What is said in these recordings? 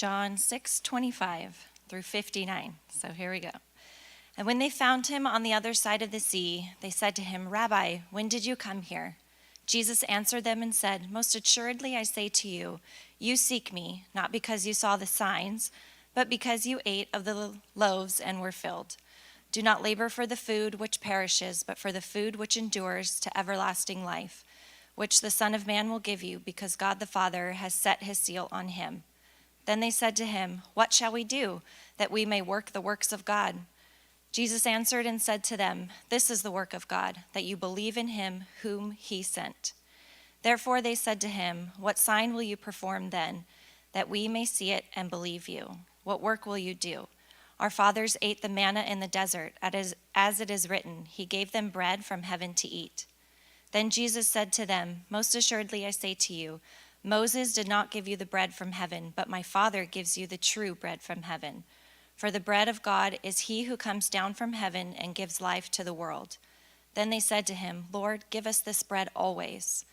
John 6:25 through 59. So here we go. And when they found him on the other side of the sea, they said to him, "Rabbi, when did you come here?" Jesus answered them and said, "Most assuredly I say to you, you seek me, not because you saw the signs, but because you ate of the loaves and were filled. Do not labor for the food which perishes, but for the food which endures to everlasting life, which the Son of Man will give you, because God the Father has set his seal on him." Then they said to him, "What shall we do, that we may work the works of God?" Jesus answered and said to them, "This is the work of God, that you believe in him whom he sent." Therefore they said to him, "What sign will you perform then, that we may see it and believe you? What work will you do? Our fathers ate the manna in the desert, as it is written, he gave them bread from heaven to eat." Then Jesus said to them, "Most assuredly I say to you, Moses did not give you the bread from heaven, but my Father gives you the true bread from heaven. For the bread of God is he who comes down from heaven and gives life to the world." Then they said to him, "Lord, give us this bread always."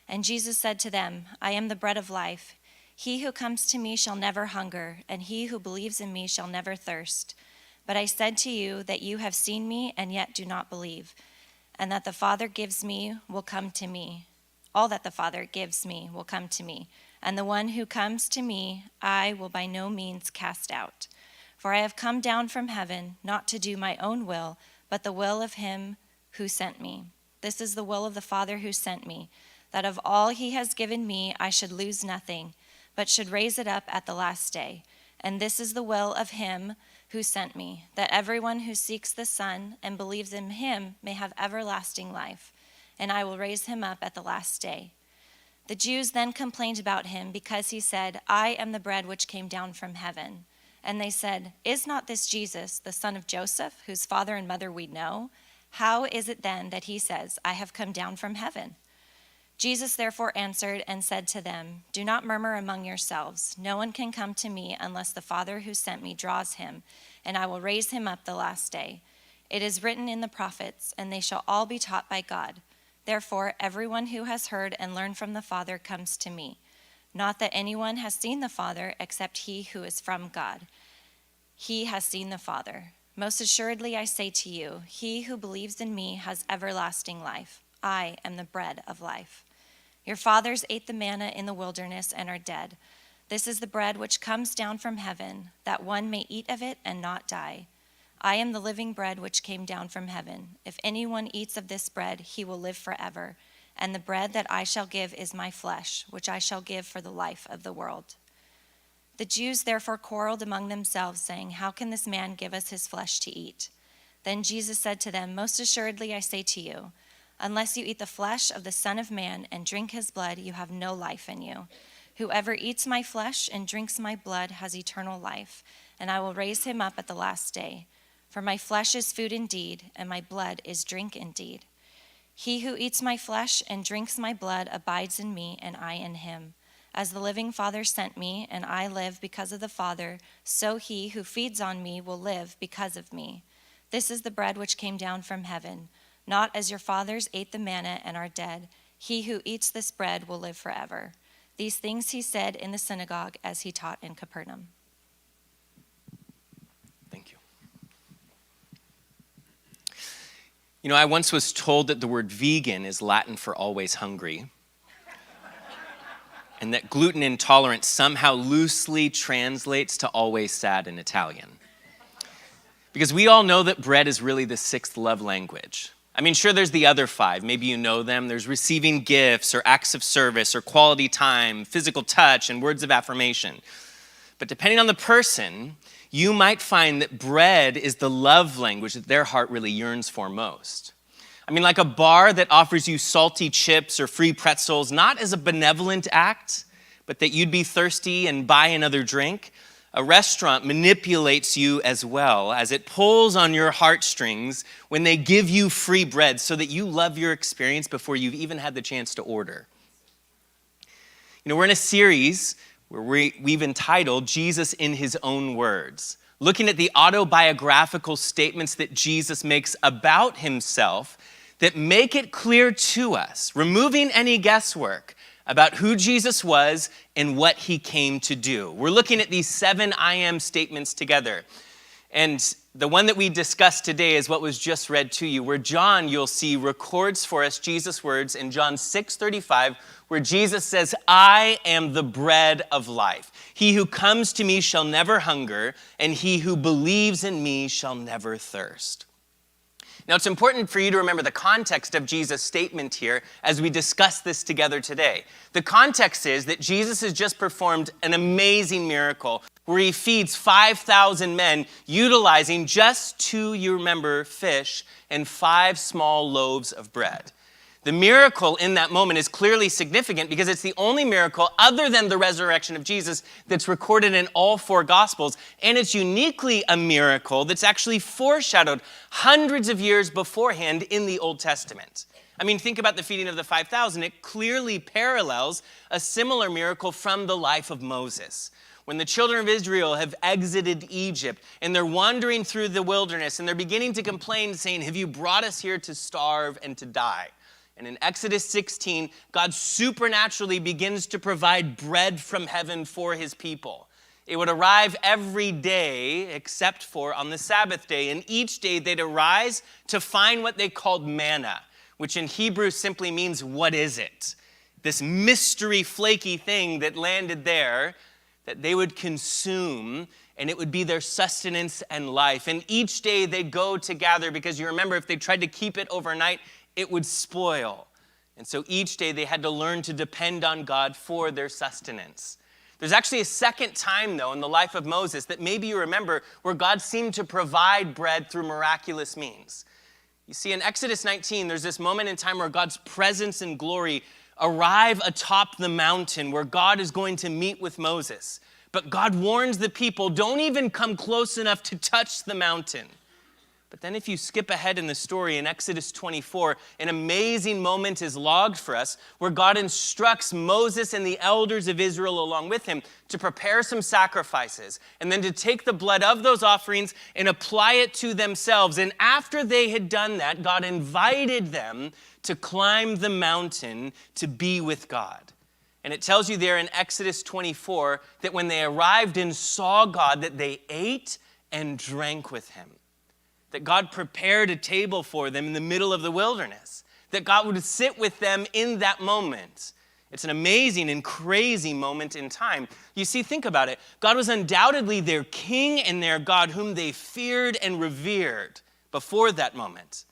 And Jesus said to them, "I am the bread of life. He who comes to me shall never hunger, and he who believes in me shall never thirst. But I said to you that you have seen me and yet do not believe, and that the Father gives me will come to me. All that the Father gives me will come to me, and the one who comes to me I will by no means cast out. For I have come down from heaven, not to do my own will, but the will of him who sent me. This is the will of the Father who sent me, that of all he has given me I should lose nothing, but should raise it up at the last day. And this is the will of him who sent me, that everyone who seeks the Son and believes in him may have everlasting life, and I will raise him up at the last day." The Jews then complained about him because he said, "I am the bread which came down from heaven." And they said, "Is not this Jesus, the son of Joseph, whose father and mother we know? How is it then that he says, 'I have come down from heaven'?" Jesus therefore answered and said to them, "Do not murmur among yourselves. No one can come to me unless the Father who sent me draws him, and I will raise him up the last day. It is written in the prophets, and they shall all be taught by God. Therefore, everyone who has heard and learned from the Father comes to me. Not that anyone has seen the Father except he who is from God. He has seen the Father. Most assuredly I say to you, he who believes in me has everlasting life. I am the bread of life. Your fathers ate the manna in the wilderness and are dead. This is the bread which comes down from heaven, that one may eat of it and not die. I am the living bread which came down from heaven. If anyone eats of this bread, he will live forever. And the bread that I shall give is my flesh, which I shall give for the life of the world." The Jews therefore quarreled among themselves, saying, "How can this man give us his flesh to eat?" Then Jesus said to them, "Most assuredly I say to you, unless you eat the flesh of the Son of Man and drink his blood, you have no life in you. Whoever eats my flesh and drinks my blood has eternal life, and I will raise him up at the last day. For my flesh is food indeed, and my blood is drink indeed. He who eats my flesh and drinks my blood abides in me, and I in him. As the living Father sent me, and I live because of the Father, so he who feeds on me will live because of me. This is the bread which came down from heaven. Not as your fathers ate the manna and are dead. He who eats this bread will live forever." These things he said in the synagogue as he taught in Capernaum. Thank you. You know, I once was told that the word vegan is Latin for always hungry, and that gluten intolerance somehow loosely translates to always sad in Italian. Because we all know that bread is really the sixth love language. I mean, sure, there's the other five. Maybe you know them. There's receiving gifts or acts of service or quality time, physical touch, and words of affirmation. But depending on the person, you might find that bread is the love language that their heart really yearns for most. I mean, like a bar that offers you salty chips or free pretzels, not as a benevolent act, but that you'd be thirsty and buy another drink. A restaurant manipulates you as well, as it pulls on your heartstrings when they give you free bread so that you love your experience before you've even had the chance to order. You know, we're in a series where we've entitled Jesus in His Own Words, looking at the autobiographical statements that Jesus makes about himself that make it clear to us, removing any guesswork, about who Jesus was and what he came to do. We're looking at these 7 I am statements together. And the one that we discussed today is what was just read to you, where John, you'll see, records for us Jesus' words in John 6:35, where Jesus says, I am the bread of life. He who comes to me shall never hunger, and he who believes in me shall never thirst. Now, it's important for you to remember the context of Jesus' statement here as we discuss this together today. The context is that Jesus has just performed an amazing miracle where he feeds 5,000 men utilizing just 2, you remember, fish and 5 small loaves of bread. The miracle in that moment is clearly significant because it's the only miracle other than the resurrection of Jesus that's recorded in all 4 Gospels. And it's uniquely a miracle that's actually foreshadowed hundreds of years beforehand in the Old Testament. I mean, think about the feeding of the 5,000. It clearly parallels a similar miracle from the life of Moses. When the children of Israel have exited Egypt and they're wandering through the wilderness and they're beginning to complain, saying, have you brought us here to starve and to die? And in Exodus 16, God supernaturally begins to provide bread from heaven for his people. It would arrive every day except for on the Sabbath day. And each day they'd arise to find what they called manna, which in Hebrew simply means, what is it? This mystery flaky thing that landed there that they would consume, and it would be their sustenance and life. And each day they'd go to gather because you remember if they tried to keep it overnight, it would spoil. And so each day they had to learn to depend on God for their sustenance. There's actually a second time, though, in the life of Moses that maybe you remember where God seemed to provide bread through miraculous means. You see, in Exodus 19, there's this moment in time where God's presence and glory arrive atop the mountain where God is going to meet with Moses. But God warns the people, don't even come close enough to touch the mountain. But then if you skip ahead in the story in Exodus 24, an amazing moment is logged for us where God instructs Moses and the elders of Israel along with him to prepare some sacrifices and then to take the blood of those offerings and apply it to themselves. And after they had done that, God invited them to climb the mountain to be with God. And it tells you there in Exodus 24 that when they arrived and saw God, that they ate and drank with him. That God prepared a table for them in the middle of the wilderness. That God would sit with them in that moment. It's an amazing and crazy moment in time. You see, think about it. God was undoubtedly their king and their God whom they feared and revered before that moment.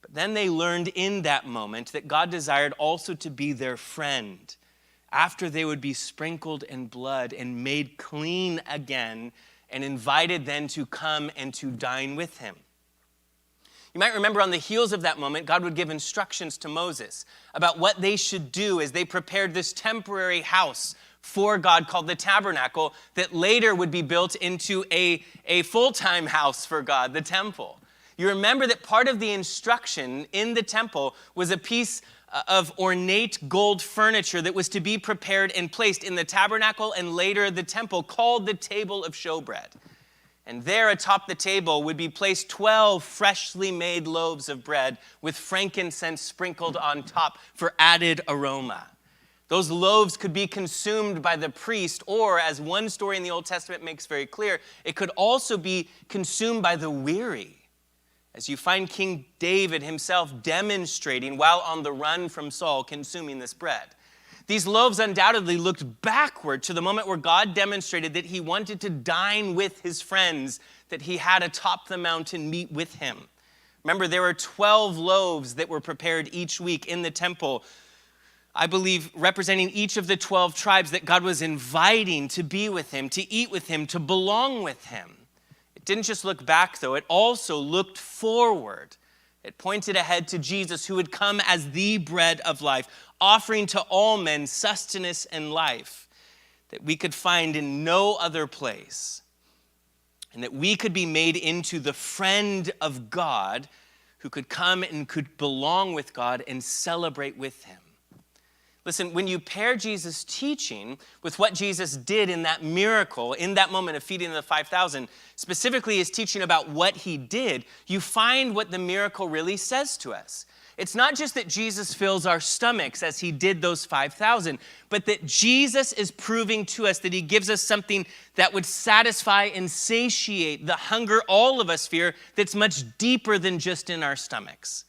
But then they learned in that moment that God desired also to be their friend after they would be sprinkled in blood and made clean again and invited then to come and to dine with him. You might remember on the heels of that moment, God would give instructions to Moses about what they should do as they prepared this temporary house for God called the tabernacle that later would be built into a full-time house for God, the temple. You remember that part of the instruction in the temple was a piece of ornate gold furniture that was to be prepared and placed in the tabernacle and later the temple called the table of showbread. And there atop the table would be placed 12 freshly made loaves of bread with frankincense sprinkled on top for added aroma. Those loaves could be consumed by the priest, or as one story in the Old Testament makes very clear, it could also be consumed by the weary. As you find King David himself demonstrating while on the run from Saul, consuming this bread. These loaves undoubtedly looked backward to the moment where God demonstrated that he wanted to dine with his friends, that he had atop the mountain meet with him. Remember, there were 12 loaves that were prepared each week in the temple, I believe representing each of the 12 tribes that God was inviting to be with him, to eat with him, to belong with him. Didn't just look back, though. It also looked forward. It pointed ahead to Jesus, who would come as the bread of life, offering to all men sustenance and life that we could find in no other place, and that we could be made into the friend of God who could come and could belong with God and celebrate with him. Listen, when you pair Jesus' teaching with what Jesus did in that miracle, in that moment of feeding the 5,000, specifically his teaching about what he did, you find what the miracle really says to us. It's not just that Jesus fills our stomachs as he did those 5,000, but that Jesus is proving to us that he gives us something that would satisfy and satiate the hunger all of us fear that's much deeper than just in our stomachs.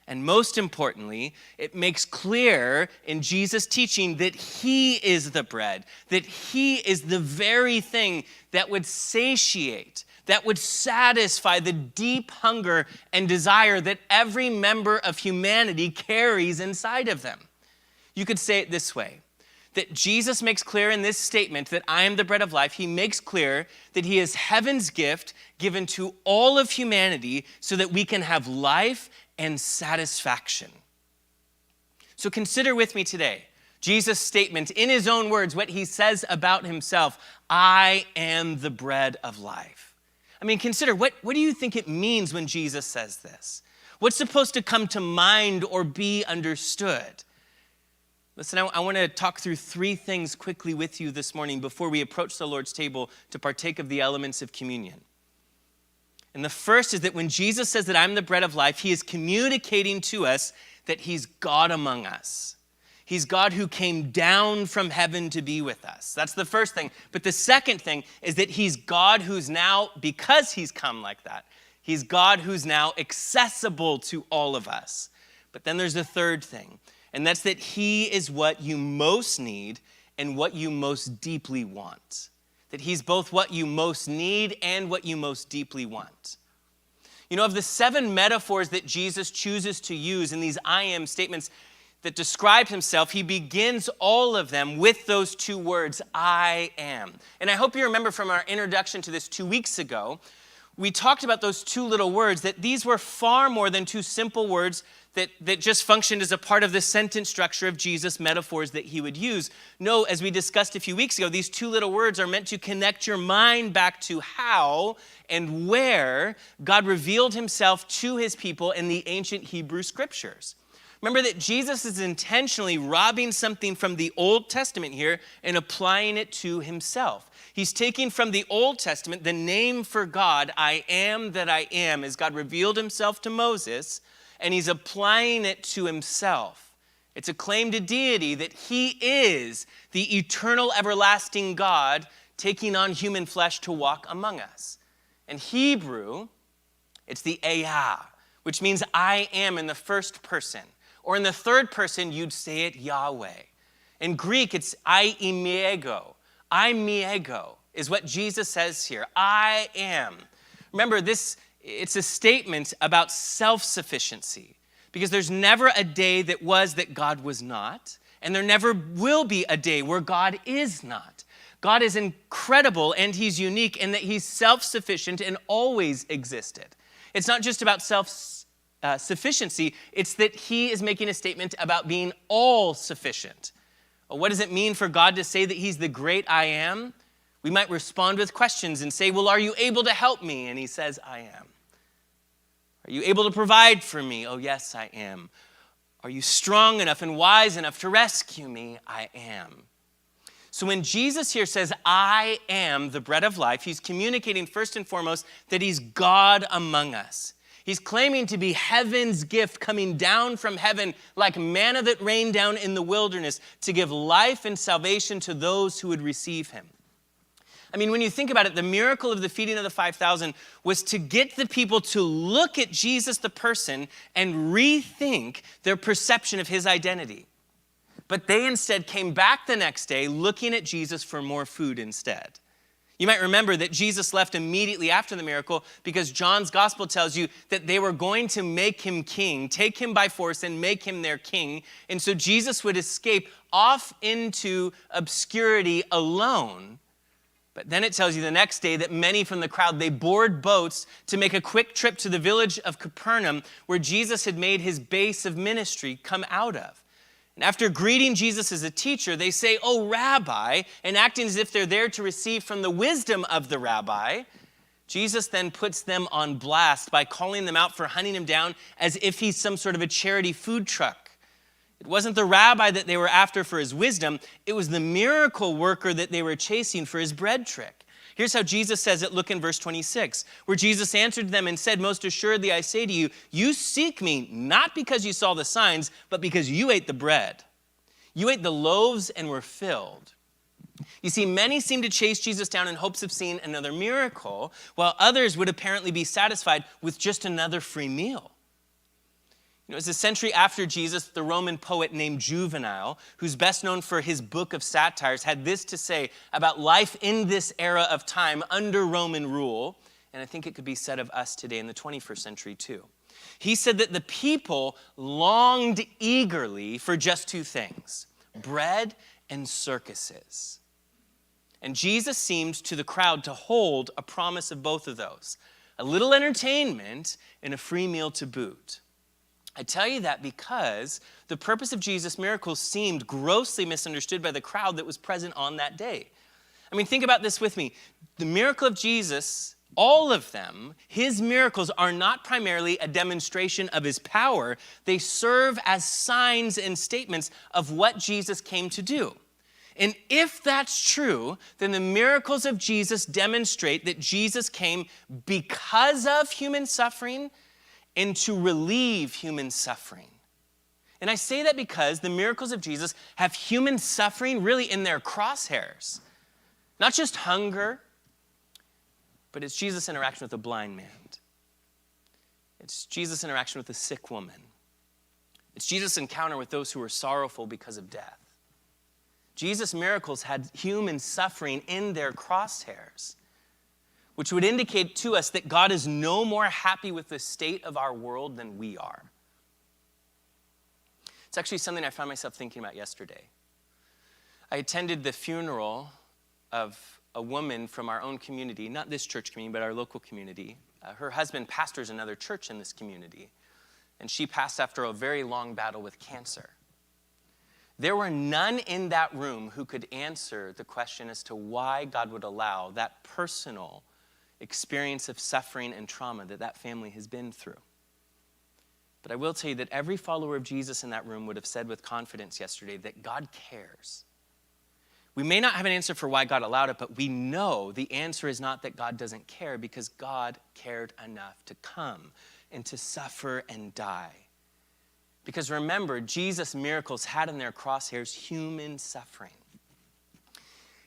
And most importantly, it makes clear in Jesus' teaching that he is the bread, that he is the very thing that would satiate, that would satisfy the deep hunger and desire that every member of humanity carries inside of them. You could say it this way, that Jesus makes clear in this statement that I am the bread of life, he makes clear that he is heaven's gift given to all of humanity so that we can have life and satisfaction. So consider with me today Jesus' statement in his own words, what he says about himself, I am the bread of life. I mean, consider, what do you think it means when Jesus says this? What's supposed to come to mind or be understood? Listen, I want to talk through three things quickly with you this morning before we approach the Lord's table to partake of the elements of communion. And the first is that when Jesus says that I'm the bread of life, he is communicating to us that he's God among us. He's God who came down from heaven to be with us. That's the first thing. But the second thing is that he's God who's now, because he's come like that, he's God who's now accessible to all of us. But then there's a third thing, and that's that he is what you most need and what you most deeply want. That he's both what you most need and what you most deeply want. You know, of the 7 metaphors that Jesus chooses to use in these I am statements that describe himself, he begins all of them with those 2 words, I am. And I hope you remember from our introduction to this 2 weeks ago, we talked about those 2 little words, that these were far more than 2 simple words that just functioned as a part of the sentence structure of Jesus' metaphors that he would use. No, as we discussed a few weeks ago, these 2 little words are meant to connect your mind back to how and where God revealed himself to his people in the ancient Hebrew scriptures. Remember that Jesus is intentionally robbing something from the Old Testament here and applying it to himself. He's taking from the Old Testament the name for God, I am that I am, as God revealed himself to Moses, and he's applying it to himself. It's a claim to deity that he is the eternal, everlasting God taking on human flesh to walk among us. In Hebrew, it's the Ehyeh, which means I am in the first person. Or in the third person, you'd say it Yahweh. In Greek, it's I imiego. I miego is what Jesus says here. I am. Remember, it's a statement about self-sufficiency. Because there's never a day that God was not. And there never will be a day where God is not. God is incredible and he's unique in that he's self-sufficient and always existed. It's not just about sufficiency, it's that he is making a statement about being all-sufficient. What does it mean for God to say that he's the great I am? We might respond with questions and say, well, are you able to help me? And he says, I am. Are you able to provide for me? Oh, yes, I am. Are you strong enough and wise enough to rescue me? I am. So when Jesus here says, I am the bread of life, he's communicating first and foremost that he's God among us. He's claiming to be heaven's gift coming down from heaven like manna that rained down in the wilderness to give life and salvation to those who would receive him. I mean, when you think about it, the miracle of the feeding of the 5,000 was to get the people to look at Jesus the person and rethink their perception of his identity. But they instead came back the next day looking at Jesus for more food instead. You might remember that Jesus left immediately after the miracle because John's gospel tells you that they were going to make him king, take him by force and make him their king. And so Jesus would escape off into obscurity alone. But then it tells you the next day that many from the crowd, they board boats to make a quick trip to the village of Capernaum where Jesus had made his base of ministry come out of. And after greeting Jesus as a teacher, they say, oh, Rabbi, and acting as if they're there to receive from the wisdom of the rabbi. Jesus then puts them on blast by calling them out for hunting him down as if he's some sort of a charity food truck. It wasn't the rabbi that they were after for his wisdom. It was the miracle worker that they were chasing for his bread trick. Here's how Jesus says it. Look in verse 26, where Jesus answered them and said, most assuredly I say to you, you seek me not because you saw the signs, but because you ate the bread. You ate the loaves and were filled. You see, many seem to chase Jesus down in hopes of seeing another miracle, while others would apparently be satisfied with just another free meal. You know, it's a century after Jesus, the Roman poet named Juvenal, who's best known for his book of satires, had this to say about life in this era of time under Roman rule, and I think it could be said of us today in the 21st century too. He said that the people longed eagerly for just two things, bread and circuses. And Jesus seemed to the crowd to hold a promise of both of those, a little entertainment and a free meal to boot. I tell you that because the purpose of Jesus' miracles seemed grossly misunderstood by the crowd that was present on that day. I mean, think about this with me. The miracle of Jesus, all of them, his miracles are not primarily a demonstration of his power. They serve as signs and statements of what Jesus came to do. And if that's true, then the miracles of Jesus demonstrate that Jesus came because of human suffering and to relieve human suffering. And I say that because the miracles of Jesus have human suffering really in their crosshairs. Not just hunger, but it's Jesus' interaction with a blind man. It's Jesus' interaction with a sick woman. It's Jesus' encounter with those who were sorrowful because of death. Jesus' miracles had human suffering in their crosshairs, which would indicate to us that God is no more happy with the state of our world than we are. It's actually something I found myself thinking about yesterday. I attended the funeral of a woman from our own community, not this church community, but our local community. Her husband pastors another church in this community, and she passed after a very long battle with cancer. There were none in that room who could answer the question as to why God would allow that personal experience of suffering and trauma that family has been through. But I will tell you that every follower of Jesus in that room would have said with confidence yesterday that God cares. We may not have an answer for why God allowed it, but we know the answer is not that God doesn't care, because God cared enough to come and to suffer and die. Because remember, Jesus' miracles had in their crosshairs human suffering.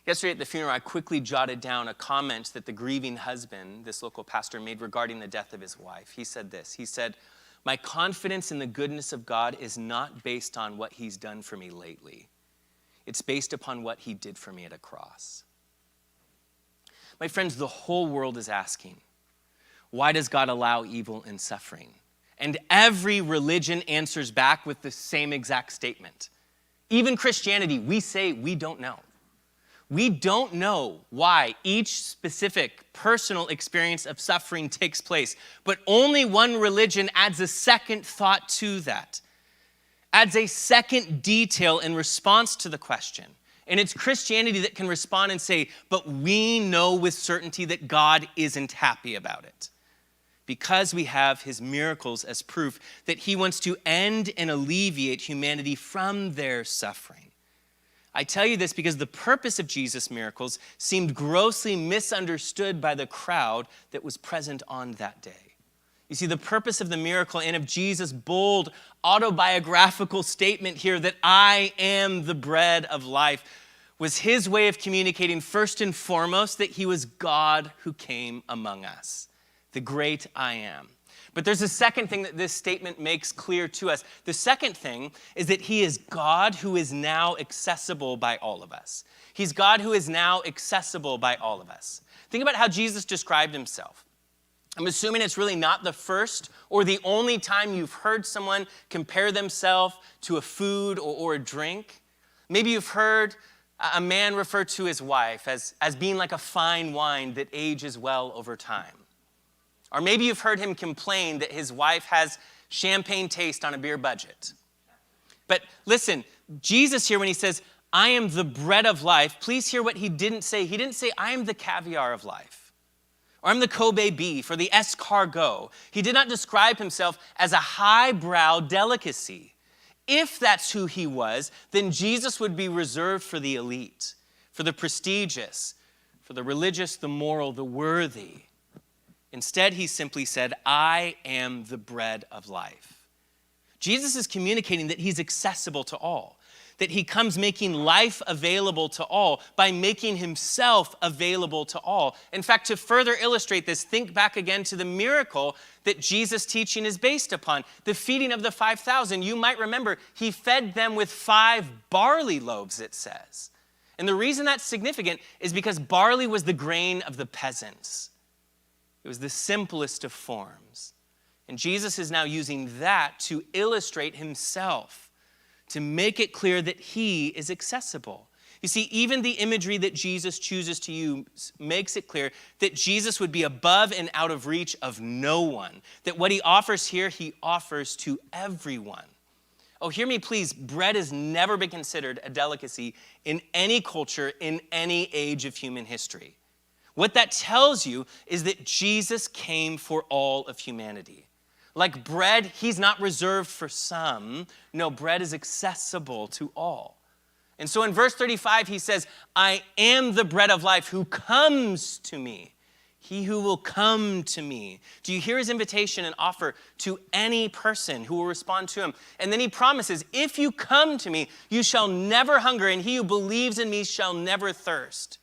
Yesterday at the funeral, I quickly jotted down a comment that the grieving husband, this local pastor, made regarding the death of his wife. He said this. He said, "My confidence in the goodness of God is not based on what he's done for me lately. It's based upon what he did for me at a cross." My friends, the whole world is asking, why does God allow evil and suffering? And every religion answers back with the same exact statement. Even Christianity, we say we don't know. We don't know why each specific personal experience of suffering takes place, but only one religion adds a second thought to that, adds a second detail in response to the question. And it's Christianity that can respond and say, but we know with certainty that God isn't happy about it, because we have his miracles as proof that he wants to end and alleviate humanity from their suffering. I tell you this because the purpose of Jesus' miracles seemed grossly misunderstood by the crowd that was present on that day. You see, the purpose of the miracle and of Jesus' bold autobiographical statement here that I am the bread of life was his way of communicating first and foremost that he was God who came among us, the great I am. But there's a second thing that this statement makes clear to us. The second thing is that he is God who is now accessible by all of us. He's God who is now accessible by all of us. Think about how Jesus described himself. I'm assuming it's really not the first or the only time you've heard someone compare themselves to a food or a drink. Maybe you've heard a man refer to his wife as being like a fine wine that ages well over time. Or maybe you've heard him complain that his wife has champagne taste on a beer budget. But listen, Jesus here, when he says, I am the bread of life, please hear what he didn't say. He didn't say, I am the caviar of life, or I'm the Kobe beef, or the escargot. He did not describe himself as a highbrow delicacy. If that's who he was, then Jesus would be reserved for the elite, for the prestigious, for the religious, the moral, the worthy. Instead, he simply said, I am the bread of life. Jesus is communicating that he's accessible to all, that he comes making life available to all by making himself available to all. In fact, to further illustrate this, think back again to the miracle that Jesus' teaching is based upon, the feeding of the 5,000. You might remember he fed them with 5 barley loaves, it says. And the reason that's significant is because barley was the grain of the peasants. It was the simplest of forms. And Jesus is now using that to illustrate himself, to make it clear that he is accessible. You see, even the imagery that Jesus chooses to use makes it clear that Jesus would be above and out of reach of no one, that what he offers here, he offers to everyone. Oh, hear me please, bread has never been considered a delicacy in any culture, in any age of human history. What that tells you is that Jesus came for all of humanity. Like bread, he's not reserved for some. No, bread is accessible to all. And so in verse 35, he says, I am the bread of life who comes to me. He who will come to me. Do you hear his invitation and offer to any person who will respond to him? And then he promises, if you come to me, you shall never hunger, and he who believes in me shall never thirst.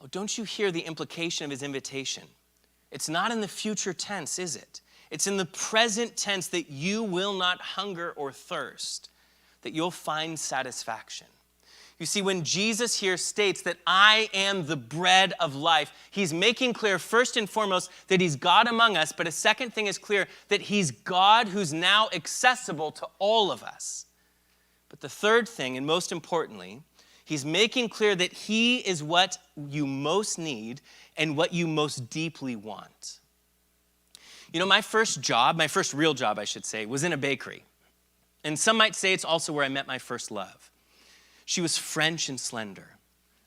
Oh, don't you hear the implication of his invitation? It's not in the future tense, is it? It's in the present tense that you will not hunger or thirst, that you'll find satisfaction. You see, when Jesus here states that I am the bread of life, he's making clear first and foremost that he's God among us, but a second thing is clear that he's God who's now accessible to all of us. But the third thing, and most importantly, he's making clear that he is what you most need and what you most deeply want. You know, my first real job, I should say, was in a bakery. And some might say it's also where I met my first love. She was French and slender.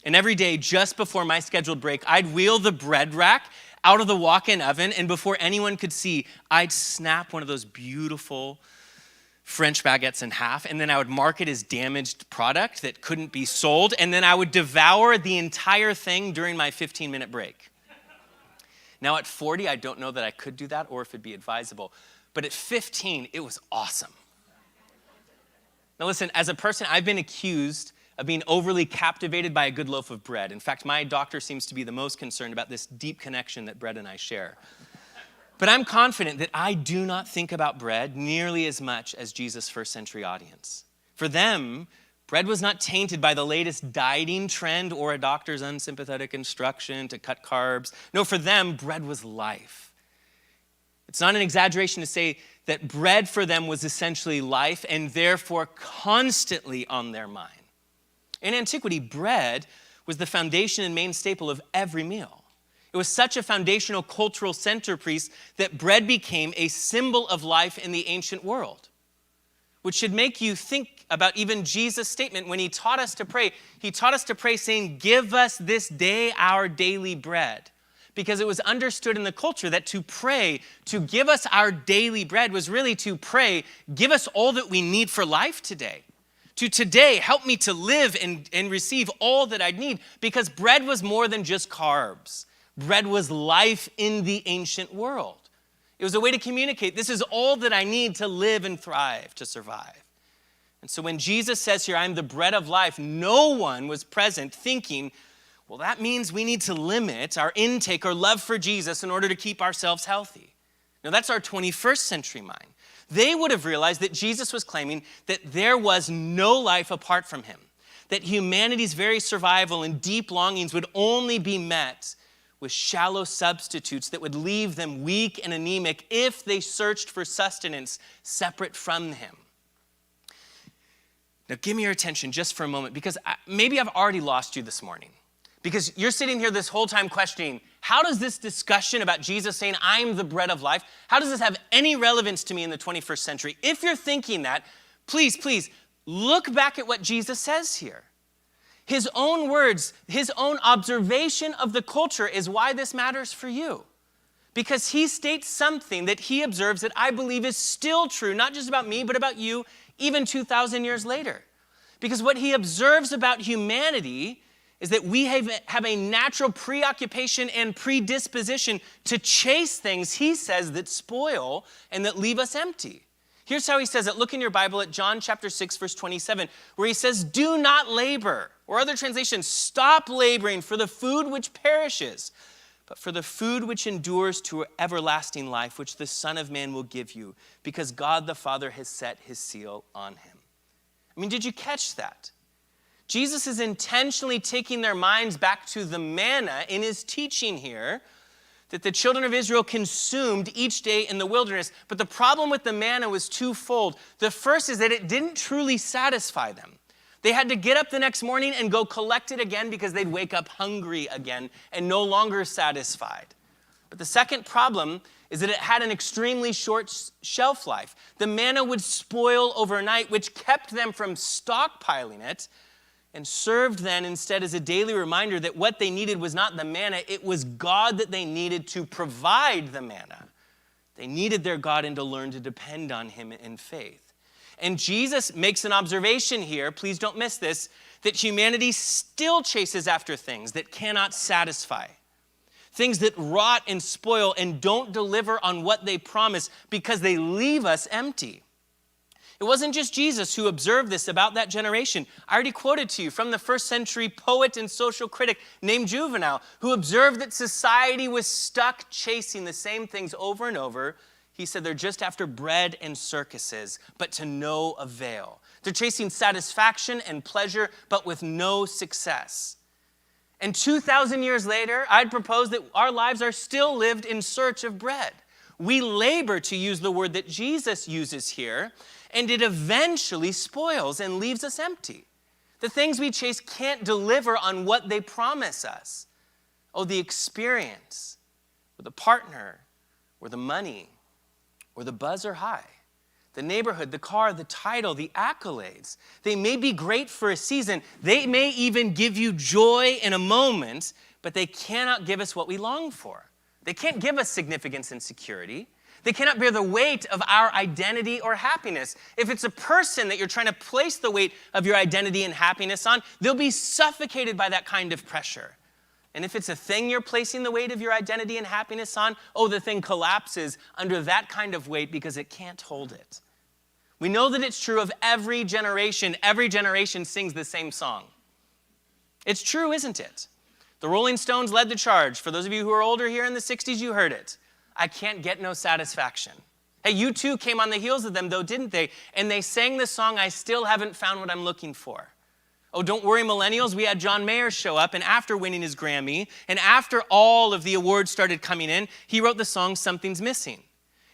And every day, just before my scheduled break, I'd wheel the bread rack out of the walk-in oven, and before anyone could see, I'd snap one of those beautiful French baguettes in half, and then I would mark it as damaged product that couldn't be sold, and then I would devour the entire thing during my 15-minute break. Now at 40, I don't know that I could do that or if it'd be advisable, but at 15, it was awesome. Now listen, as a person, I've been accused of being overly captivated by a good loaf of bread. In fact, my doctor seems to be the most concerned about this deep connection that bread and I share. But I'm confident that I do not think about bread nearly as much as Jesus' first century audience. For them, bread was not tainted by the latest dieting trend or a doctor's unsympathetic instruction to cut carbs. No, for them, bread was life. It's not an exaggeration to say that bread for them was essentially life and therefore constantly on their mind. In antiquity, bread was the foundation and main staple of every meal. It was such a foundational cultural centerpiece that bread became a symbol of life in the ancient world, which should make you think about even Jesus' statement when he taught us to pray. He taught us to pray saying, give us this day our daily bread. Because it was understood in the culture that to pray, to give us our daily bread was really to pray, give us all that we need for life today. To today, help me to live and receive all that I need. Because bread was more than just carbs. Bread was life in the ancient world. It was a way to communicate, this is all that I need to live and thrive, to survive. And so when Jesus says here, I'm the bread of life, no one was present thinking, well, that means we need to limit our intake or love for Jesus in order to keep ourselves healthy. Now, that's our 21st century mind. They would have realized that Jesus was claiming that there was no life apart from him, that humanity's very survival and deep longings would only be met with shallow substitutes that would leave them weak and anemic if they searched for sustenance separate from him. Now, give me your attention just for a moment, because maybe I've already lost you this morning. Because you're sitting here this whole time questioning, how does this discussion about Jesus saying, I'm the bread of life, how does this have any relevance to me in the 21st century? If you're thinking that, please, look back at what Jesus says here. His own words, his own observation of the culture is why this matters for you. Because he states something that he observes that I believe is still true, not just about me, but about you, even 2,000 years later. Because what he observes about humanity is that we have a natural preoccupation and predisposition to chase things, he says, that spoil and that leave us empty. Here's how he says it. Look in your Bible at John chapter 6, verse 27, where he says, do not labor. Or other translations, stop laboring for the food which perishes, but for the food which endures to everlasting life, which the Son of Man will give you, because God the Father has set his seal on him. I mean, did you catch that? Jesus is intentionally taking their minds back to the manna in his teaching here that the children of Israel consumed each day in the wilderness. But the problem with the manna was twofold. The first is that it didn't truly satisfy them. They had to get up the next morning and go collect it again because they'd wake up hungry again and no longer satisfied. But the second problem is that it had an extremely short shelf life. The manna would spoil overnight, which kept them from stockpiling it, and served then instead as a daily reminder that what they needed was not the manna, it was God that they needed to provide the manna. They needed their God and to learn to depend on him in faith. And Jesus makes an observation here, please don't miss this, that humanity still chases after things that cannot satisfy. Things that rot and spoil and don't deliver on what they promise because they leave us empty. It wasn't just Jesus who observed this about that generation. I already quoted to you from the first century poet and social critic named Juvenal, who observed that society was stuck chasing the same things over and over. He said they're just after bread and circuses, but to no avail. They're chasing satisfaction and pleasure, but with no success. And 2,000 years later, I'd propose that our lives are still lived in search of bread. We labor, to use the word that Jesus uses here, and it eventually spoils and leaves us empty. The things we chase can't deliver on what they promise us. Oh, the experience, or the partner, or the money, or the buzz or high, the neighborhood, the car, the title, the accolades. They may be great for a season. They may even give you joy in a moment, but they cannot give us what we long for. They can't give us significance and security. They cannot bear the weight of our identity or happiness. If it's a person that you're trying to place the weight of your identity and happiness on, they'll be suffocated by that kind of pressure. And if it's a thing you're placing the weight of your identity and happiness on, oh, the thing collapses under that kind of weight because it can't hold it. We know that it's true of every generation. Every generation sings the same song. It's true, isn't it? The Rolling Stones led the charge. For those of you who are older here in the 60s, you heard it. I can't get no satisfaction. Hey, you too came on the heels of them, though, didn't they? And they sang the song, I still haven't found what I'm looking for. Oh, don't worry, millennials. We had John Mayer show up, and after winning his Grammy, and after all of the awards started coming in, he wrote the song, Something's Missing.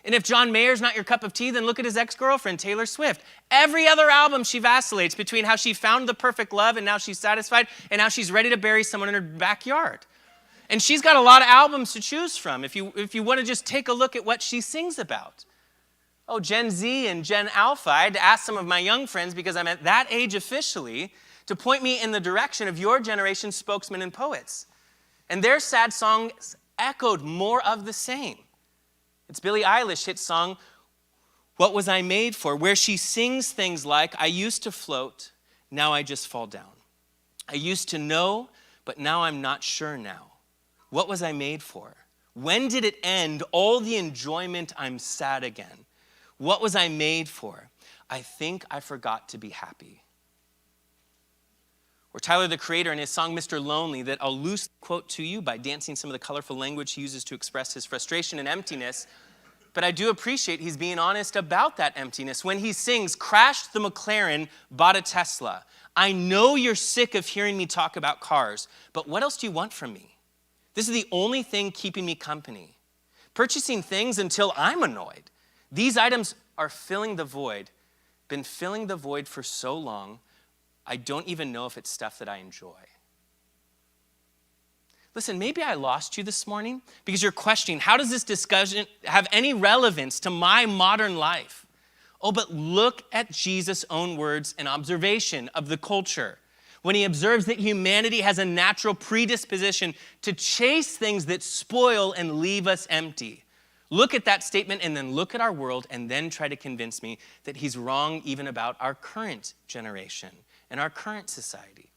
And if John Mayer's not your cup of tea, then look at his ex-girlfriend, Taylor Swift. Every other album, she vacillates between how she found the perfect love and now she's satisfied, and now she's ready to bury someone in her backyard. And she's got a lot of albums to choose from if you want to just take a look at what she sings about. Oh, Gen Z and Gen Alpha, I had to ask some of my young friends, because I'm at that age officially, to point me in the direction of your generation's spokesmen and poets. And their sad songs echoed more of the same. It's Billie Eilish's hit song, What Was I Made For?, where she sings things like, I used to float, now I just fall down. I used to know, but now I'm not sure now. What was I made for? When did it end? All the enjoyment, I'm sad again. What was I made for? I think I forgot to be happy. Or Tyler, the Creator, in his song, Mr. Lonely, that I'll loosely quote to you by dancing some of the colorful language he uses to express his frustration and emptiness. But I do appreciate he's being honest about that emptiness. When he sings, crashed the McLaren, bought a Tesla. I know you're sick of hearing me talk about cars, but what else do you want from me? This is the only thing keeping me company. Purchasing things until I'm annoyed. These items are filling the void. Been filling the void for so long, I don't even know if it's stuff that I enjoy. Listen, maybe I lost you this morning because you're questioning, how does this discussion have any relevance to my modern life? Oh, but look at Jesus' own words and observation of the culture when he observes that humanity has a natural predisposition to chase things that spoil and leave us empty. Look at that statement and then look at our world and then try to convince me that he's wrong even about our current generation and our current society.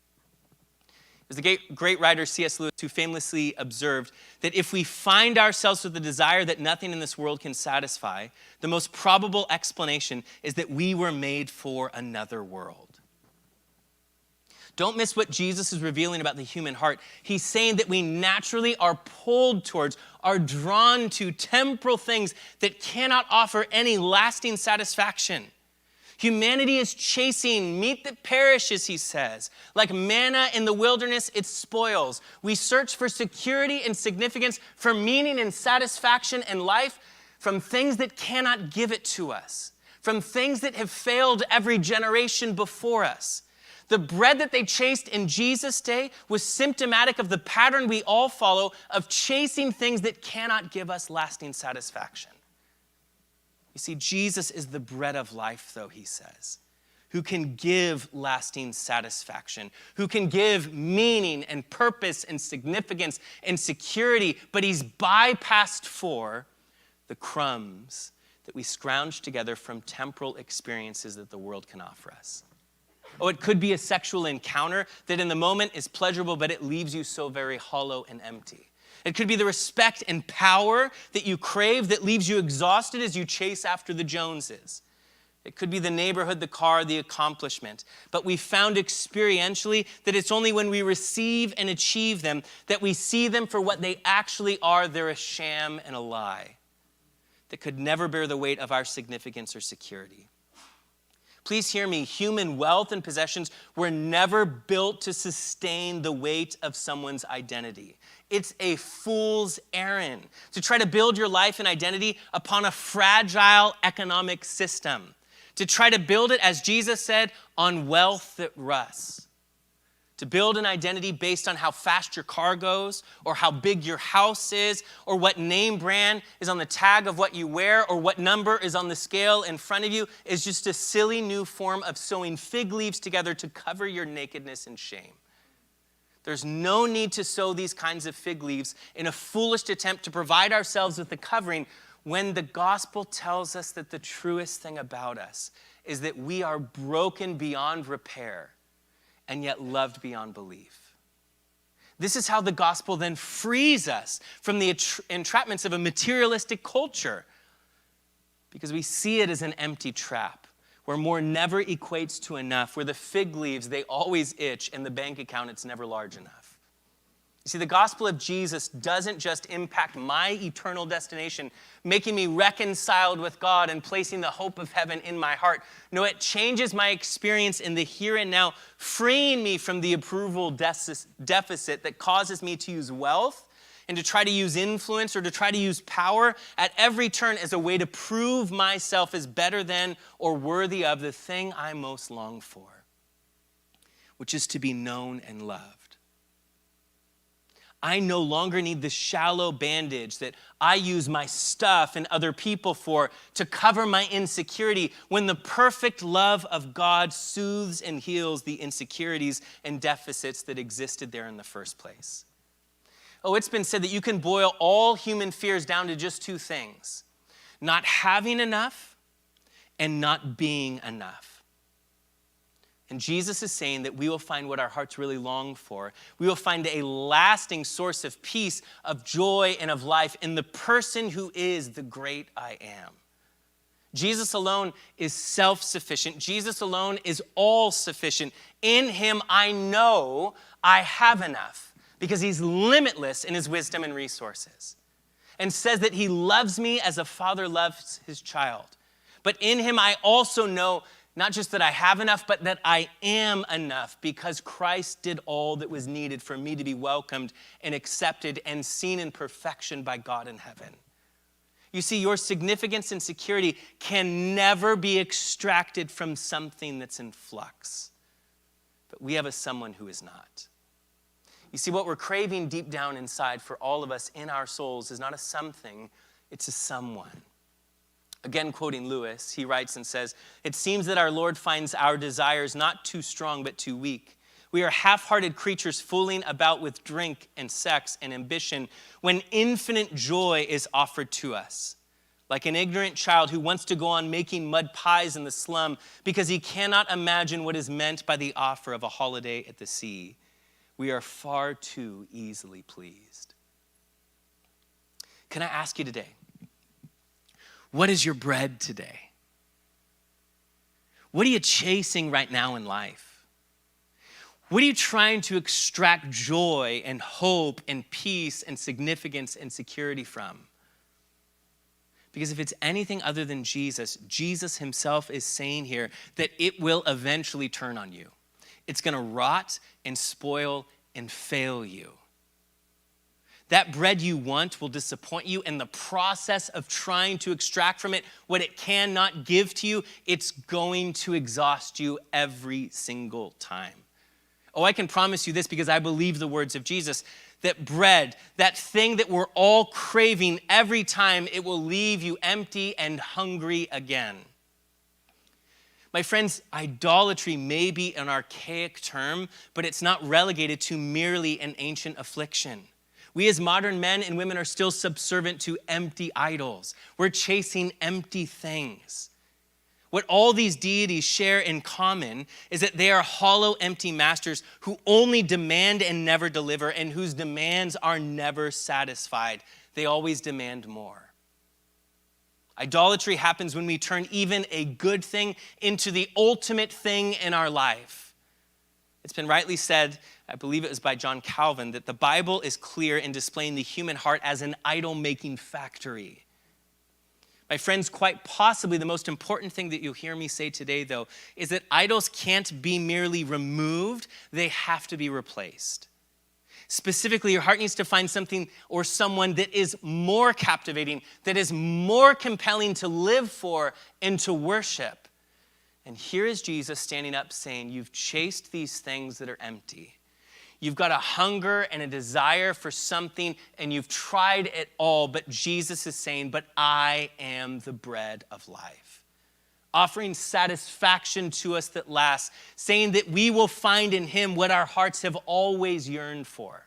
There's the great writer C.S. Lewis who famously observed that if we find ourselves with a desire that nothing in this world can satisfy, the most probable explanation is that we were made for another world. Don't miss what Jesus is revealing about the human heart. He's saying that we naturally are pulled towards, are drawn to temporal things that cannot offer any lasting satisfaction. Humanity is chasing meat that perishes, he says. Like manna in the wilderness, it spoils. We search for security and significance, for meaning and satisfaction in life from things that cannot give it to us, from things that have failed every generation before us. The bread that they chased in Jesus' day was symptomatic of the pattern we all follow of chasing things that cannot give us lasting satisfaction. You see, Jesus is the bread of life, though, he says, who can give lasting satisfaction, who can give meaning and purpose and significance and security, but he's bypassed for the crumbs that we scrounge together from temporal experiences that the world can offer us. Oh, it could be a sexual encounter that in the moment is pleasurable, but it leaves you so very hollow and empty. It could be the respect and power that you crave that leaves you exhausted as you chase after the Joneses. It could be the neighborhood, the car, the accomplishment. But we found experientially that it's only when we receive and achieve them that we see them for what they actually are. They're a sham and a lie that could never bear the weight of our significance or security. Please hear me, human wealth and possessions were never built to sustain the weight of someone's identity. It's a fool's errand to try to build your life and identity upon a fragile economic system, to try to build it, as Jesus said, on wealth that rusts. To build an identity based on how fast your car goes, or how big your house is, or what name brand is on the tag of what you wear, or what number is on the scale in front of you, is just a silly new form of sewing fig leaves together to cover your nakedness and shame. There's no need to sew these kinds of fig leaves in a foolish attempt to provide ourselves with a covering when the gospel tells us that the truest thing about us is that we are broken beyond repair and yet loved beyond belief. This is how the gospel then frees us from the entrapments of a materialistic culture, because we see it as an empty trap where more never equates to enough, where the fig leaves, they always itch, and the bank account, it's never large enough. You see, the gospel of Jesus doesn't just impact my eternal destination, making me reconciled with God and placing the hope of heaven in my heart. No, it changes my experience in the here and now, freeing me from the approval deficit that causes me to use wealth and to try to use influence or to try to use power at every turn as a way to prove myself as better than or worthy of the thing I most long for, which is to be known and loved. I no longer need the shallow bandage that I use my stuff and other people for to cover my insecurity when the perfect love of God soothes and heals the insecurities and deficits that existed there in the first place. Oh, it's been said that you can boil all human fears down to just two things: not having enough and not being enough. And Jesus is saying that we will find what our hearts really long for. We will find a lasting source of peace, of joy, and of life in the person who is the great I am. Jesus alone is self-sufficient. Jesus alone is all-sufficient. In him, I know I have enough because he's limitless in his wisdom and resources, and says that he loves me as a father loves his child. But in him, I also know not just that I have enough, but that I am enough because Christ did all that was needed for me to be welcomed and accepted and seen in perfection by God in heaven. You see, your significance and security can never be extracted from something that's in flux. But we have a someone who is not. You see, what we're craving deep down inside for all of us in our souls is not a something, it's a someone. Again, quoting Lewis, he writes and says, "It seems that our Lord finds our desires not too strong but too weak. We are half-hearted creatures fooling about with drink and sex and ambition when infinite joy is offered to us. Like an ignorant child who wants to go on making mud pies in the slum because he cannot imagine what is meant by the offer of a holiday at the sea. We are far too easily pleased. Can I ask you today, what is your bread today? What are you chasing right now in life? What are you trying to extract joy and hope and peace and significance and security from? Because if it's anything other than Jesus, Jesus himself is saying here that it will eventually turn on you. It's going to rot and spoil and fail you. That bread you want will disappoint you, and the process of trying to extract from it what it cannot give to you, it's going to exhaust you every single time. Oh, I can promise you this because I believe the words of Jesus, that bread, that thing that we're all craving every time, it will leave you empty and hungry again. My friends, idolatry may be an archaic term, but it's not relegated to merely an ancient affliction. We as modern men and women are still subservient to empty idols. We're chasing empty things. What all these deities share in common is that they are hollow, empty masters who only demand and never deliver, and whose demands are never satisfied. They always demand more. Idolatry happens when we turn even a good thing into the ultimate thing in our life. It's been rightly said, I believe it was by John Calvin, that the Bible is clear in displaying the human heart as an idol-making factory. My friends, quite possibly the most important thing that you'll hear me say today, though, is that idols can't be merely removed, they have to be replaced. Specifically, your heart needs to find something or someone that is more captivating, that is more compelling to live for and to worship. And here is Jesus standing up saying, you've chased these things that are empty. You've got a hunger and a desire for something, and you've tried it all, but Jesus is saying, but I am the bread of life. Offering satisfaction to us that lasts, saying that we will find in him what our hearts have always yearned for.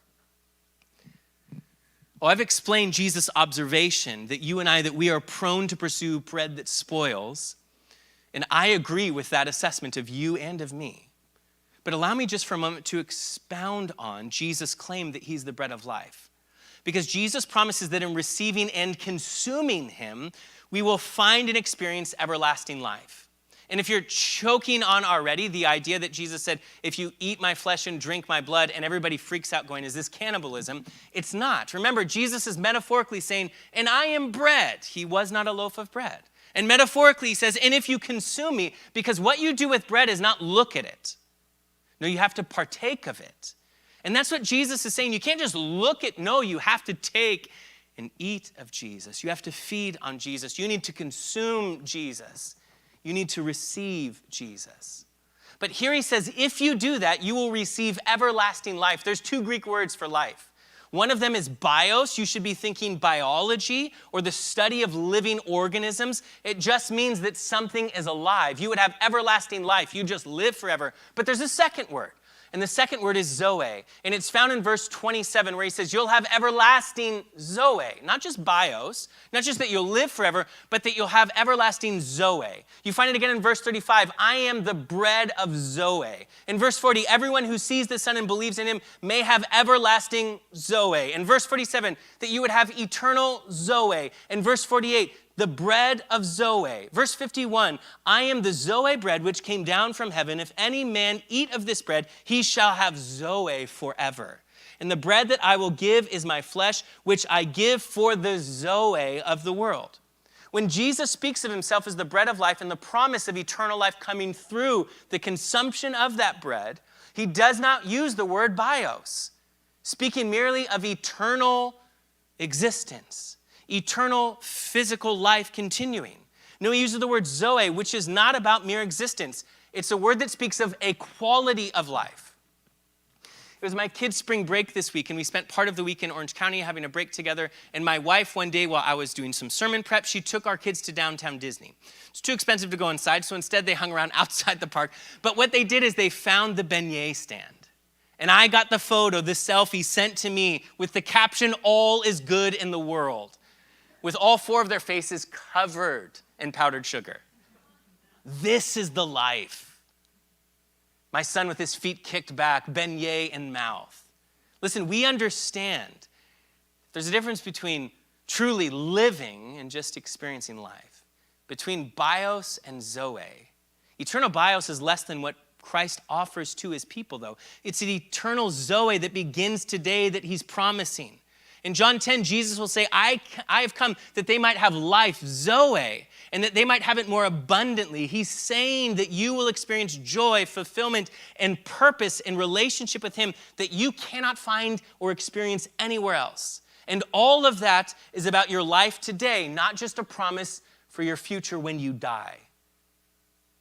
Oh, I've explained Jesus' observation that you and I, that we are prone to pursue bread that spoils, and I agree with that assessment of you and of me. But allow me just for a moment to expound on Jesus' claim that he's the bread of life. Because Jesus promises that in receiving and consuming him, we will find and experience everlasting life. And if you're choking on already the idea that Jesus said, if you eat my flesh and drink my blood, and everybody freaks out going, is this cannibalism? It's not. Remember, Jesus is metaphorically saying, and I am bread. He was not a loaf of bread. And metaphorically he says, and if you consume me, because what you do with bread is not look at it. No, you have to partake of it. And that's what Jesus is saying. You can't just look at, no, you have to take and eat of Jesus. You have to feed on Jesus. You need to consume Jesus. You need to receive Jesus. But here he says, if you do that, you will receive everlasting life. There's two Greek words for life. One of them is bios. You should be thinking biology or the study of living organisms. It just means that something is alive. You would have everlasting life. You just live forever. But there's a second word. And the second word is zoe. And it's found in verse 27 where he says, you'll have everlasting zoe. Not just bios, not just that you'll live forever, but that you'll have everlasting zoe. You find it again in verse 35, I am the bread of zoe. In verse 40, everyone who sees the Son and believes in him may have everlasting zoe. In verse 47, that you would have eternal zoe. In verse 48, the bread of Zoe. Verse 51, I am the Zoe bread which came down from heaven. If any man eat of this bread, he shall have Zoe forever. And the bread that I will give is my flesh, which I give for the Zoe of the world. When Jesus speaks of himself as the bread of life and the promise of eternal life coming through the consumption of that bread, he does not use the word bios, speaking merely of eternal existence. Eternal physical life continuing. No, he uses the word zoe, which is not about mere existence. It's a word that speaks of a quality of life. It was my kids' spring break this week, and we spent part of the week in Orange County having a break together. And my wife, one day while I was doing some sermon prep, she took our kids to downtown Disney. It's too expensive to go inside, so instead they hung around outside the park. But what they did is they found the beignet stand. And I got the photo, the selfie sent to me with the caption, all is good in the world, with all four of their faces covered in powdered sugar. This is the life. My son with his feet kicked back, beignet in mouth. Listen, we understand there's a difference between truly living and just experiencing life, between bios and zoe. Eternal bios is less than what Christ offers to his people, though. It's an eternal zoe that begins today that he's promising. In John 10, Jesus will say, I have come that they might have life, zoe, and that they might have it more abundantly. He's saying that you will experience joy, fulfillment, and purpose in relationship with him that you cannot find or experience anywhere else. And all of that is about your life today, not just a promise for your future when you die.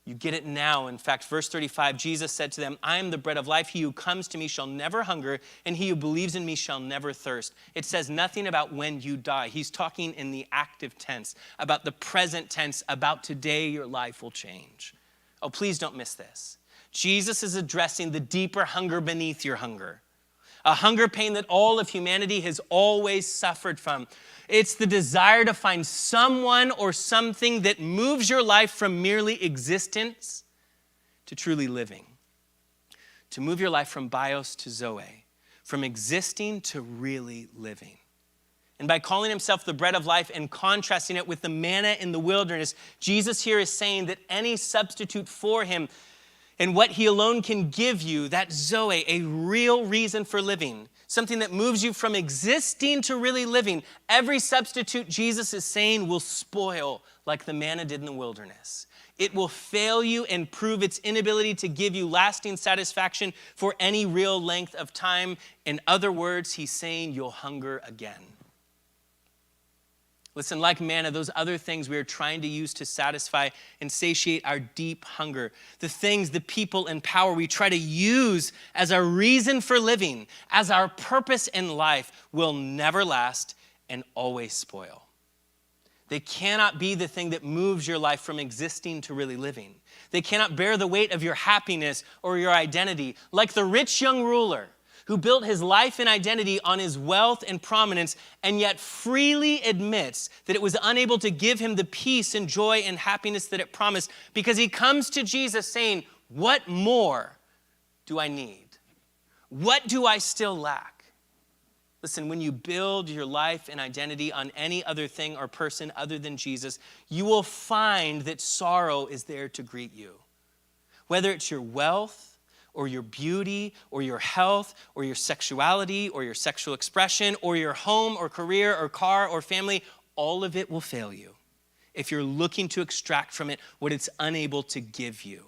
You get it now. In fact, verse 35, Jesus said to them, I am the bread of life. He who comes to me shall never hunger, and he who believes in me shall never thirst. It says nothing about when you die. He's talking in the active tense, about the present tense, about today your life will change. Oh, please don't miss this. Jesus is addressing the deeper hunger beneath your hunger, a hunger pain that all of humanity has always suffered from. It's the desire to find someone or something that moves your life from merely existence to truly living. To move your life from bios to zoe, from existing to really living. And by calling himself the bread of life and contrasting it with the manna in the wilderness, Jesus here is saying that any substitute for him and what he alone can give you, that zoe, a real reason for living, something that moves you from existing to really living, every substitute, Jesus is saying, will spoil like the manna did in the wilderness. It will fail you and prove its inability to give you lasting satisfaction for any real length of time. In other words, he's saying you'll hunger again. Listen, like manna, those other things we are trying to use to satisfy and satiate our deep hunger, the things, the people, and power we try to use as our reason for living, as our purpose in life, will never last and always spoil. They cannot be the thing that moves your life from existing to really living. They cannot bear the weight of your happiness or your identity. Like the rich young ruler who built his life and identity on his wealth and prominence, and yet freely admits that it was unable to give him the peace and joy and happiness that it promised, because he comes to Jesus saying, what more do I need? What do I still lack? Listen, when you build your life and identity on any other thing or person other than Jesus, you will find that sorrow is there to greet you. Whether it's your wealth, or your beauty, or your health, or your sexuality, or your sexual expression, or your home, or career, or car, or family, all of it will fail you if you're looking to extract from it what it's unable to give you.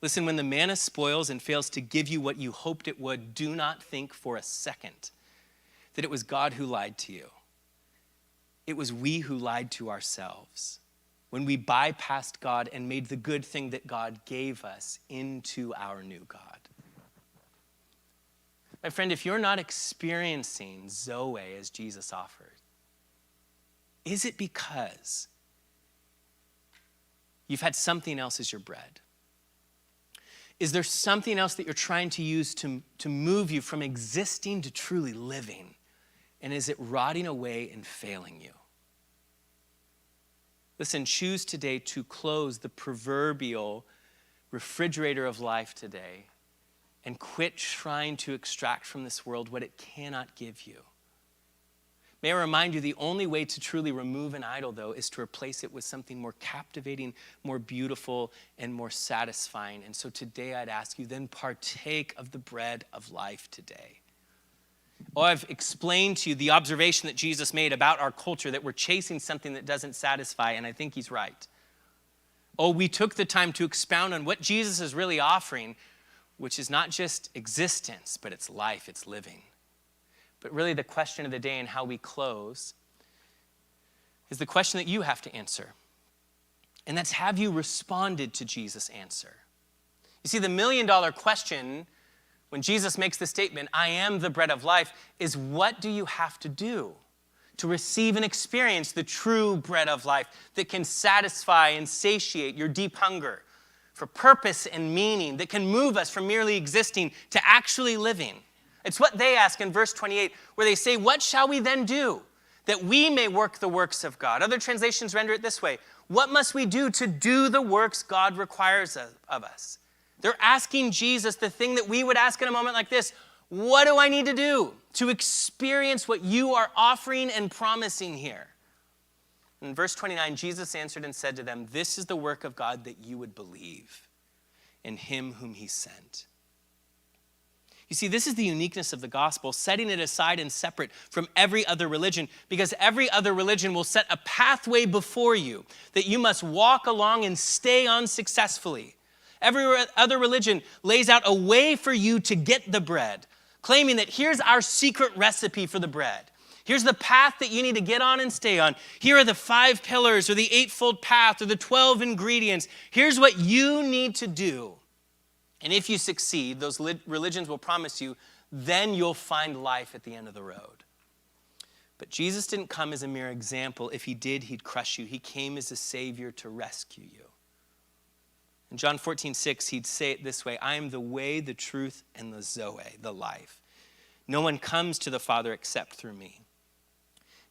Listen, when the manna spoils and fails to give you what you hoped it would, do not think for a second that it was God who lied to you. It was we who lied to ourselves when we bypassed God and made the good thing that God gave us into our new God. My friend, if you're not experiencing zoe as Jesus offered, is it because you've had something else as your bread? Is there something else that you're trying to use to move you from existing to truly living? And is it rotting away and failing you? Listen, choose today to close the proverbial refrigerator of life today and quit trying to extract from this world what it cannot give you. May I remind you, the only way to truly remove an idol, though, is to replace it with something more captivating, more beautiful, and more satisfying. And so today I'd ask you, then partake of the bread of life today. Oh, I've explained to you the observation that Jesus made about our culture, that we're chasing something that doesn't satisfy, and I think he's right. Oh, we took the time to expound on what Jesus is really offering, which is not just existence, but it's life, it's living. But really the question of the day and how we close is the question that you have to answer. And that's, have you responded to Jesus' answer? You see, the million-dollar question when Jesus makes the statement, I am the bread of life, is what do you have to do to receive and experience the true bread of life that can satisfy and satiate your deep hunger for purpose and meaning, that can move us from merely existing to actually living? It's what they ask in verse 28, where they say, what shall we then do that we may work the works of God? Other translations render it this way: what must we do to do the works God requires of us? They're asking Jesus the thing that we would ask in a moment like this: what do I need to do to experience what you are offering and promising here? In verse 29, Jesus answered and said to them, "This is the work of God, that you would believe in him whom he sent." You see, this is the uniqueness of the gospel, setting it aside and separate from every other religion, because every other religion will set a pathway before you that you must walk along and stay on successfully. Every other religion lays out a way for you to get the bread, claiming that here's our secret recipe for the bread. Here's the path that you need to get on and stay on. Here are the 5 pillars or the 8-fold path or the 12 ingredients. Here's what you need to do. And if you succeed, those religions will promise you, then you'll find life at the end of the road. But Jesus didn't come as a mere example. If he did, he'd crush you. He came as a savior to rescue you. In John 14:6, he'd say it this way: I am the way, the truth, and the Zoe, the life. No one comes to the Father except through me.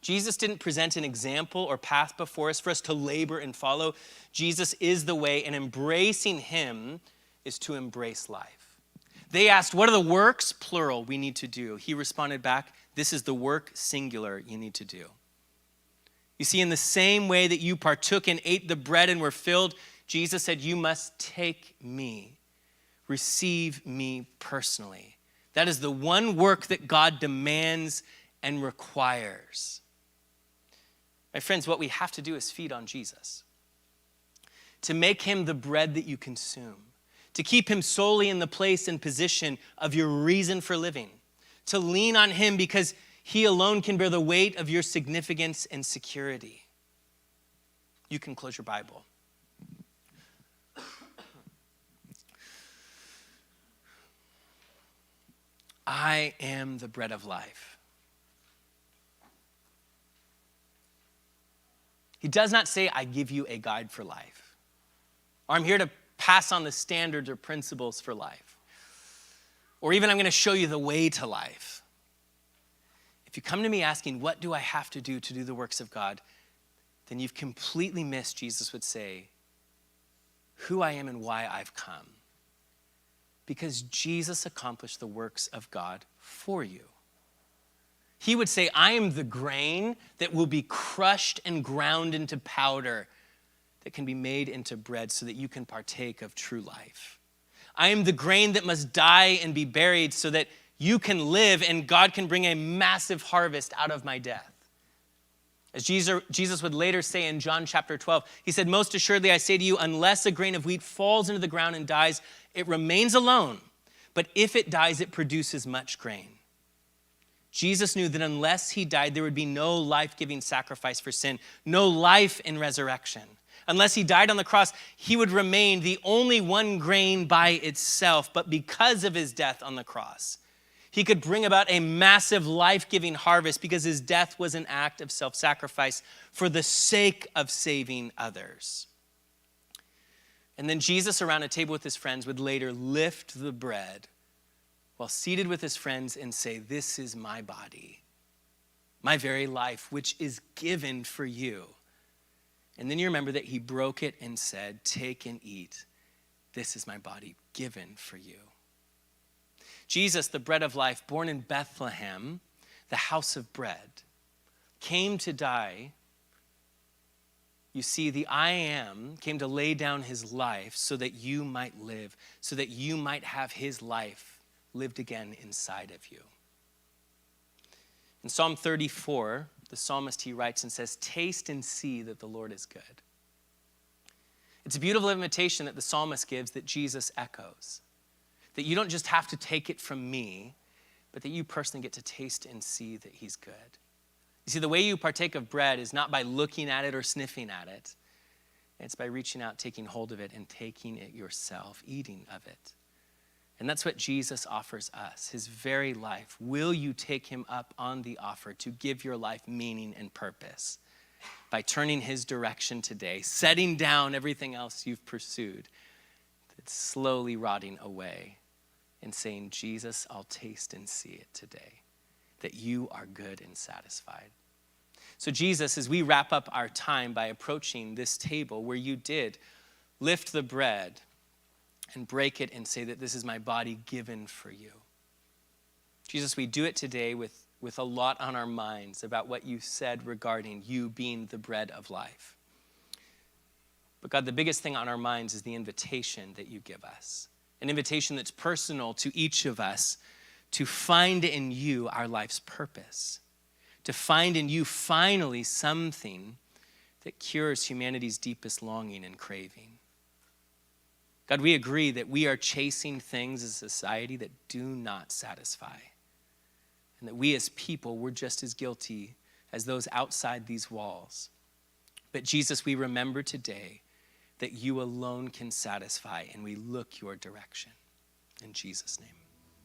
Jesus didn't present an example or path before us for us to labor and follow. Jesus is the way, and embracing him is to embrace life. They asked, what are the works, plural, we need to do? He responded back, this is the work, singular, you need to do. You see, in the same way that you partook and ate the bread and were filled, Jesus said, you must take me, receive me personally. That is the one work that God demands and requires. My friends, what we have to do is feed on Jesus. To make him the bread that you consume. To keep him solely in the place and position of your reason for living. To lean on him because he alone can bear the weight of your significance and security. You can close your Bible. I am the bread of life. He does not say, I give you a guide for life. Or I'm here to pass on the standards or principles for life. Or even I'm going to show you the way to life. If you come to me asking, what do I have to do the works of God? Then you've completely missed, Jesus would say, who I am and why I've come. Because Jesus accomplished the works of God for you. He would say, I am the grain that will be crushed and ground into powder that can be made into bread so that you can partake of true life. I am the grain that must die and be buried so that you can live and God can bring a massive harvest out of my death. As Jesus would later say in John chapter 12, he said, most assuredly I say to you, unless a grain of wheat falls into the ground and dies, it remains alone. But if it dies, it produces much grain. Jesus knew that unless he died, there would be no life-giving sacrifice for sin, no life in resurrection. Unless he died on the cross, he would remain the only one grain by itself. But because of his death on the cross, he could bring about a massive life-giving harvest because his death was an act of self-sacrifice for the sake of saving others. And then Jesus, around a table with his friends, would later lift the bread while seated with his friends and say, this is my body, my very life, which is given for you. And then you remember that he broke it and said, take and eat. This is my body given for you. Jesus, the bread of life, born in Bethlehem, the house of bread, came to die. You see, the I Am came to lay down his life so that you might live, so that you might have his life lived again inside of you. In Psalm 34, the psalmist, he writes and says, taste and see that the Lord is good. It's a beautiful invitation that the psalmist gives that Jesus echoes. That you don't just have to take it from me, but that you personally get to taste and see that he's good. You see, the way you partake of bread is not by looking at it or sniffing at it. It's by reaching out, taking hold of it, and taking it yourself, eating of it. And that's what Jesus offers us, his very life. Will you take him up on the offer to give your life meaning and purpose by turning his direction today, setting down everything else you've pursued that's slowly rotting away, and saying, Jesus, I'll taste and see it today, that you are good and satisfied. So Jesus, as we wrap up our time by approaching this table where you did lift the bread and break it and say that this is my body given for you. Jesus, we do it today with a lot on our minds about what you said regarding you being the bread of life. But God, the biggest thing on our minds is the invitation that you give us, an invitation that's personal to each of us to find in you our life's purpose, to find in you finally something that cures humanity's deepest longing and craving. God, we agree that we are chasing things as a society that do not satisfy, and that we as people, we're just as guilty as those outside these walls. But Jesus, we remember today that you alone can satisfy, and we look your direction. In Jesus' name.